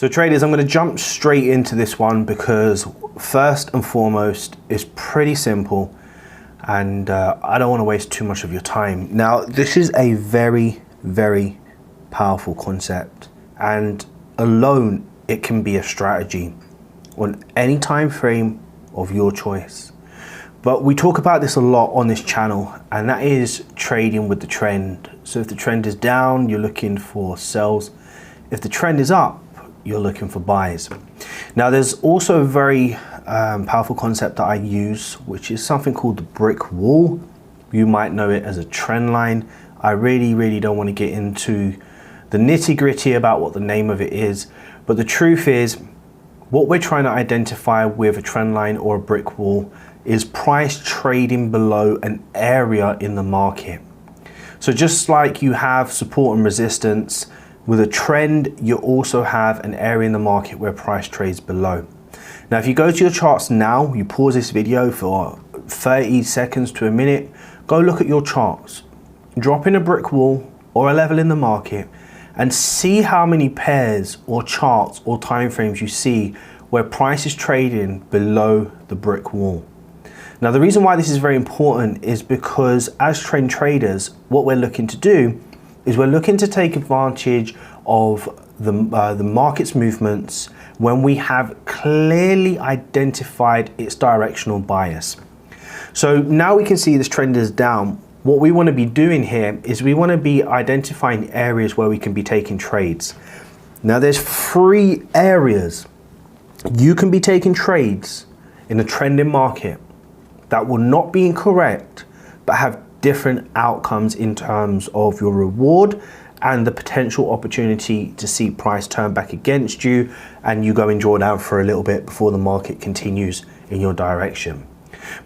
So traders, I'm going to jump straight into this one because first and foremost, it's pretty simple and I don't want to waste too much of your time. Now, this is a very, very powerful concept, and alone it can be a strategy on any time frame of your choice. But we talk about this a lot on this channel, and that is trading with the trend. So if the trend is down, you're looking for sells. If the trend is up, you're looking for buys. Now, there's also a very powerful concept that I use, which is something called the brick wall. You might know it as a trend line. I really don't want to get into the nitty-gritty about what the name of it is, but the truth is, what we're trying to identify with a trend line or a brick wall is price trading below an area in the market. So just like you have support and resistance, with a trend, you also have an area in the market where price trades below. Now, if you go to your charts now, you pause this video for 30 seconds to a minute, go look at your charts, drop in a brick wall or a level in the market and see how many pairs or charts or timeframes you see where price is trading below the brick wall. Now, the reason why this is very important is because as trend traders, what we're looking to do is we're looking to take advantage of the market's movements when we have clearly identified its directional bias. So now we can see this trend is down. What we want to be doing here is we want to be identifying areas where we can be taking trades. Now, there's 3 areas you can be taking trades in a trending market that will not be incorrect, but have different outcomes in terms of your reward and the potential opportunity to see price turn back against you and you go and draw down for a little bit before the market continues in your direction.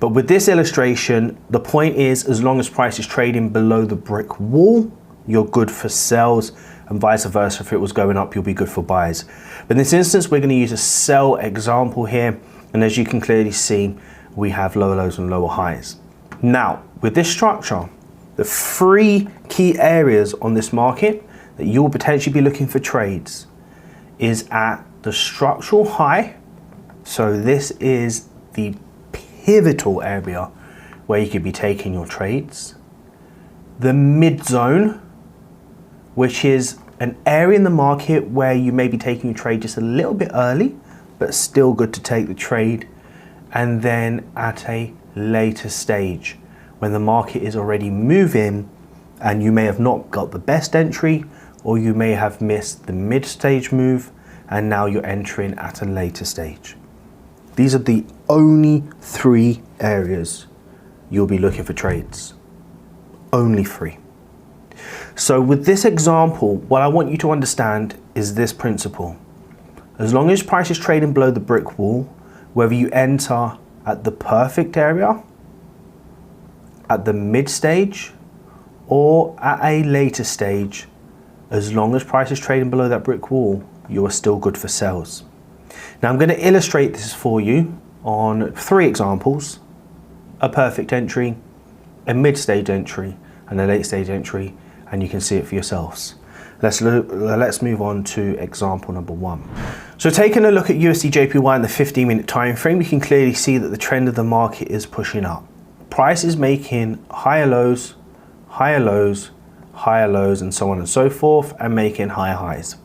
But with this illustration, the point is, as long as price is trading below the brick wall, you're good for sells, and vice versa. If it was going up, you'll be good for buys. But in this instance, we're going to use a sell example here, and as you can clearly see, we have lower lows and lower highs. Now, with this structure, the 3 key areas on this market that you will potentially be looking for trades is at the structural high. So this is the pivotal area where you could be taking your trades. The mid zone, which is an area in the market where you may be taking your trade just a little bit early, but still good to take the trade. And then at a later stage, when the market is already moving and you may have not got the best entry, or you may have missed the mid-stage move and now you're entering at a later stage. These are the only 3 areas you'll be looking for trades. Only 3. So with this example, what I want you to understand is this principle. As long as price is trading below the brick wall, whether you enter at the perfect area, at the mid stage, or at a later stage, as long as price is trading below that brick wall, you are still good for sells. Now, I'm going to illustrate this for you on 3 examples: a perfect entry, a mid stage entry, and a late stage entry, and you can see it for yourselves. Let's move on to example number 1. So taking a look at USD JPY in the 15-minute time frame, you can clearly see that the trend of the market is pushing up. Price is making higher lows, higher lows, higher lows, and so on and so forth, and making higher highs.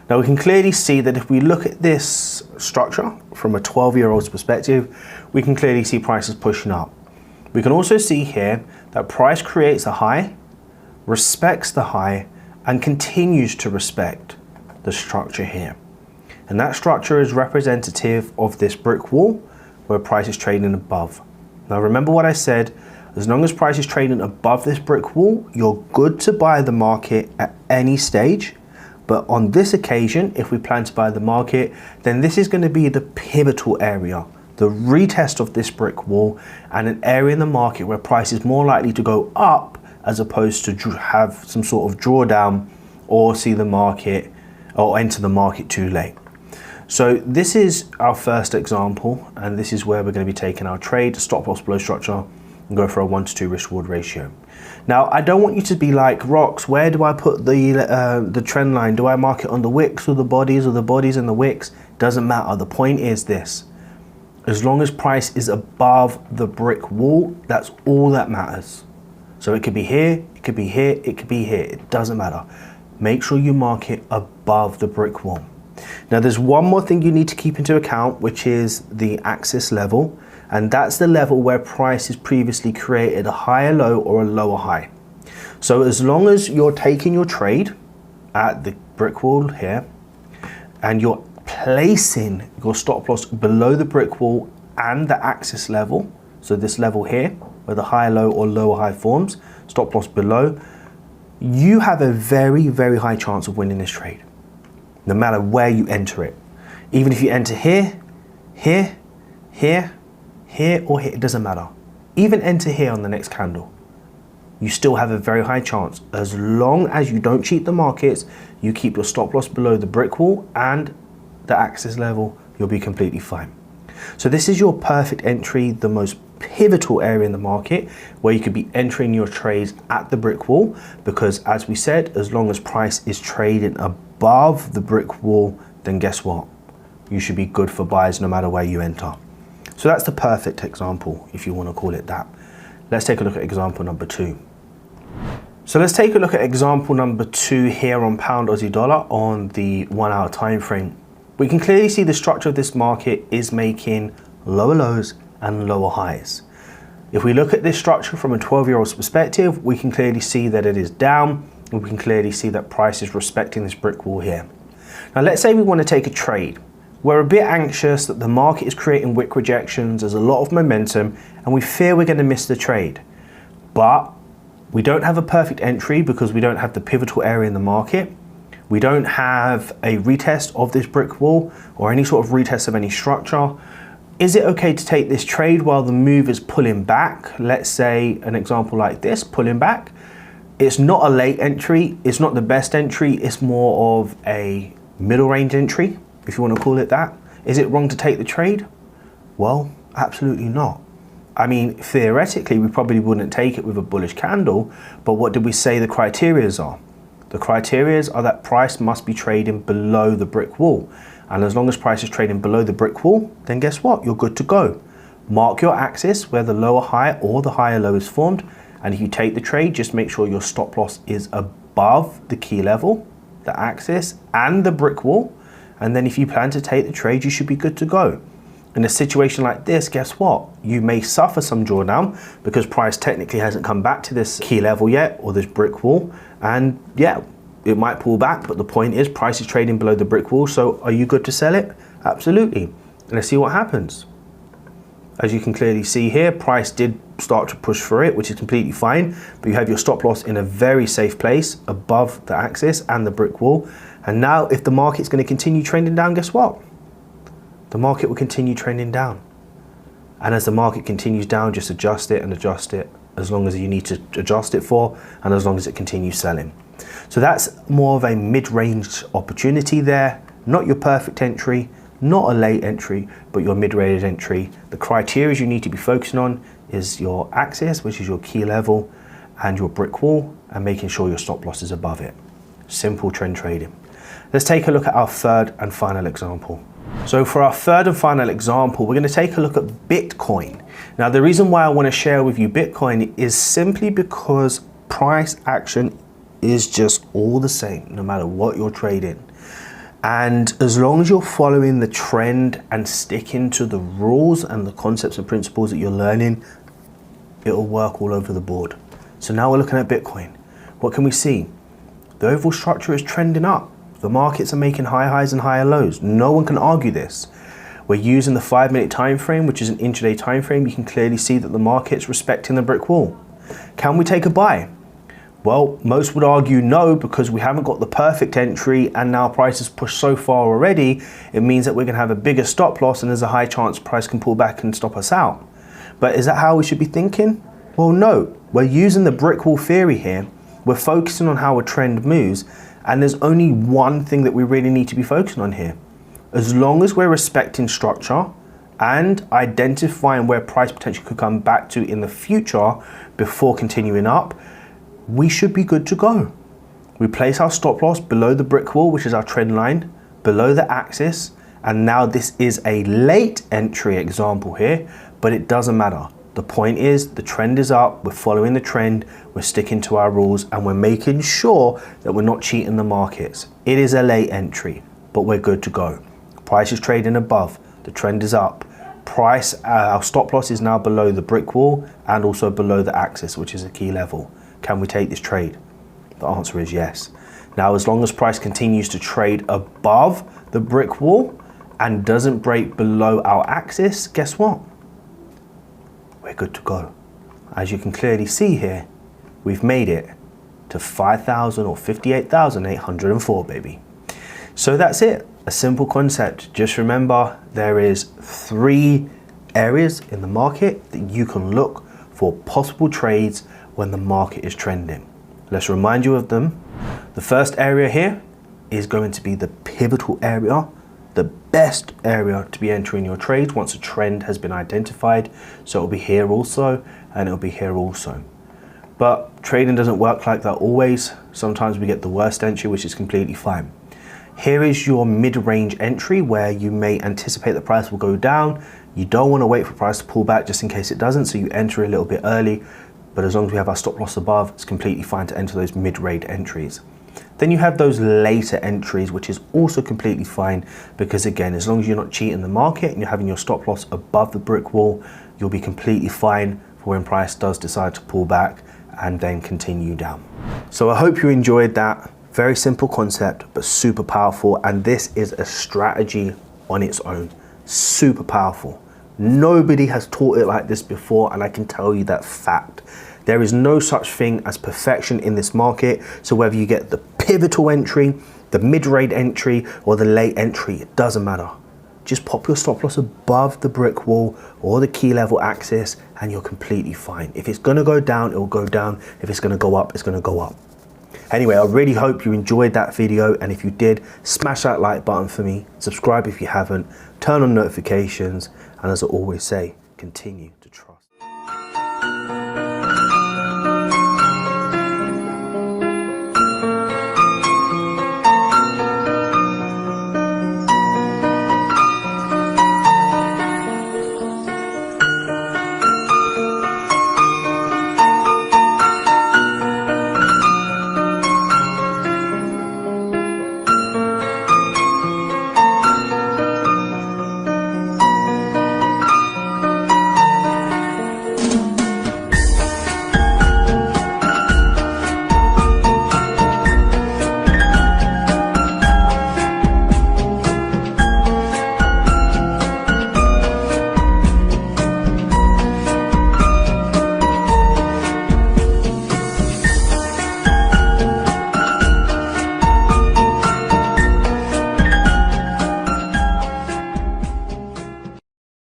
Now, we can clearly see that if we look at this structure from a 12-year-old's perspective, we can clearly see prices pushing up. We can also see here that price creates a high, respects the high, and continues to respect the structure here. And that structure is representative of this brick wall where price is trading above. Now, remember what I said, as long as price is trading above this brick wall, you're good to buy the market at any stage. But on this occasion, if we plan to buy the market, then this is going to be the pivotal area, the retest of this brick wall, and an area in the market where price is more likely to go up as opposed to have some sort of drawdown or see the market or enter the market too late. So this is our first example, and this is where we're going to be taking our trade. Stop loss below structure and go for a 1 to 2 risk reward ratio. Now, I don't want you to be like, Rox, where do I put the trend line? Do I mark it on the wicks or the bodies and the wicks? Doesn't matter. The point is this: as long as price is above the brick wall, that's all that matters. So it could be here, it could be here, it could be here. It doesn't matter. Make sure you mark it above the brick wall. Now, there's one more thing you need to keep into account, which is the axis level. And that's the level where price has previously created a higher low or a lower high. So as long as you're taking your trade at the brick wall here, and you're placing your stop loss below the brick wall and the axis level, so this level here, where the higher low or lower high forms, stop loss below, you have a very, very high chance of winning this trade, no matter where you enter it. Even if you enter here, here, here, here or here, it doesn't matter. Even enter here on the next candle, you still have a very high chance. As long as you don't cheat the markets, you keep your stop loss below the brick wall and the axis level, you'll be completely fine. So this is your perfect entry, the most pivotal area in the market where you could be entering your trades at the brick wall, because as we said, as long as price is trading above the brick wall, then guess what? You should be good for buys no matter where you enter. So that's the perfect example, if you want to call it that. Let's take a look at example number 2. So let's take a look at example number 2 here on pound Aussie dollar on the 1 hour time frame. We can clearly see the structure of this market is making lower lows and lower highs. If we look at this structure from a 12-year-old's perspective, we can clearly see that it is down, and we can clearly see that price is respecting this brick wall here. Now let's say we want to take a trade. We're a bit anxious that the market is creating wick rejections, there's a lot of momentum, and we fear we're going to miss the trade. But we don't have a perfect entry because we don't have the pivotal area in the market. We don't have a retest of this brick wall or any sort of retest of any structure. Is it okay to take this trade while the move is pulling back? Let's say an example like this, pulling back. It's not a late entry, it's not the best entry, it's more of a middle range entry, if you want to call it that. Is it wrong to take the trade? Well, absolutely not. I mean, theoretically, we probably wouldn't take it with a bullish candle, but what did we say the criterias are? The criterias are that price must be trading below the brick wall. And as long as price is trading below the brick wall, then guess what? You're good to go. Mark your axis where the lower high or the higher low is formed. And if you take the trade, just make sure your stop loss is above the key level, the axis, and the brick wall. And then if you plan to take the trade, you should be good to go. In a situation like this, guess what? You may suffer some drawdown because price technically hasn't come back to this key level yet, or this brick wall. And yeah, it might pull back, but the point is price is trading below the brick wall. So are you good to sell it? Absolutely. And let's see what happens. As you can clearly see here, price did start to push for it, which is completely fine, but you have your stop loss in a very safe place above the axis and the brick wall. And now if the market's going to continue trending down, guess what? The market will continue trending down. And as the market continues down, just adjust it and adjust it as long as you need to adjust it for, and as long as it continues selling. So that's more of a mid-range opportunity there, not your perfect entry, not a late entry, but your mid-range entry. The criteria you need to be focusing on is your axis, which is your key level, and your brick wall, and making sure your stop loss is above it. Simple trend trading. Let's take a look at our third and final example. So for our third and final example, we're going to take a look at Bitcoin. Now, the reason why I want to share with you Bitcoin is simply because price action is just all the same, no matter what you're trading. And as long as you're following the trend and sticking to the rules and the concepts and principles that you're learning, it'll work all over the board. So now we're looking at Bitcoin. What can we see? The overall structure is trending up. The markets are making high highs and higher lows. No one can argue this. We're using the 5-minute time frame, which is an intraday time frame. You can clearly see that the market's respecting the brick wall. Can we take a buy? Well, most would argue no, because we haven't got the perfect entry, and now price has pushed so far already, it means that we're going to have a bigger stop loss, and there's a high chance price can pull back and stop us out. But is that how we should be thinking? Well, no. We're using the brick wall theory here. We're focusing on how a trend moves, and there's only one thing that we really need to be focusing on here. As long as we're respecting structure, and identifying where price potentially could come back to in the future before continuing up, we should be good to go. We place our stop loss below the brick wall, which is our trend line, below the axis, and now this is a late entry example here, but it doesn't matter. The point is the trend is up, we're following the trend, we're sticking to our rules, and we're making sure that we're not cheating the markets. It is a late entry, but we're good to go. Price is trading above, the trend is up. Price, our stop loss is now below the brick wall and also below the axis, which is a key level. Can we take this trade? The answer is yes. Now, as long as price continues to trade above the brick wall and doesn't break below our axis, guess what? We're good to go. As you can clearly see here, we've made it to 5,000 or 58,804, baby. So that's it, a simple concept. Just remember, there is 3 areas in the market that you can look for possible trades when the market is trending. Let's remind you of them. The first area here is going to be the pivotal area, the best area to be entering your trades once a trend has been identified. So it'll be here also, and it'll be here also. But trading doesn't work like that always. Sometimes we get the worst entry, which is completely fine. Here is your mid-range entry where you may anticipate the price will go down. You don't want to wait for price to pull back just in case it doesn't, so you enter a little bit early. But as long as we have our stop loss above, it's completely fine to enter those mid-range entries. Then you have those later entries, which is also completely fine because again, as long as you're not cheating the market and you're having your stop loss above the brick wall, you'll be completely fine for when price does decide to pull back and then continue down. So I hope you enjoyed that. Very simple concept, but super powerful. And this is a strategy on its own. Super powerful. Nobody has taught it like this before, and I can tell you that fact. There is no such thing as perfection in this market. So whether you get the pivotal entry, the mid-range entry, or the late entry, it doesn't matter. Just pop your stop loss above the brick wall or the key level axis and you're completely fine. If it's gonna go down, it will go down. If it's gonna go up, it's gonna go up. Anyway, I really hope you enjoyed that video, and if you did, smash that like button for me, subscribe if you haven't, turn on notifications, and as I always say, continue to trust.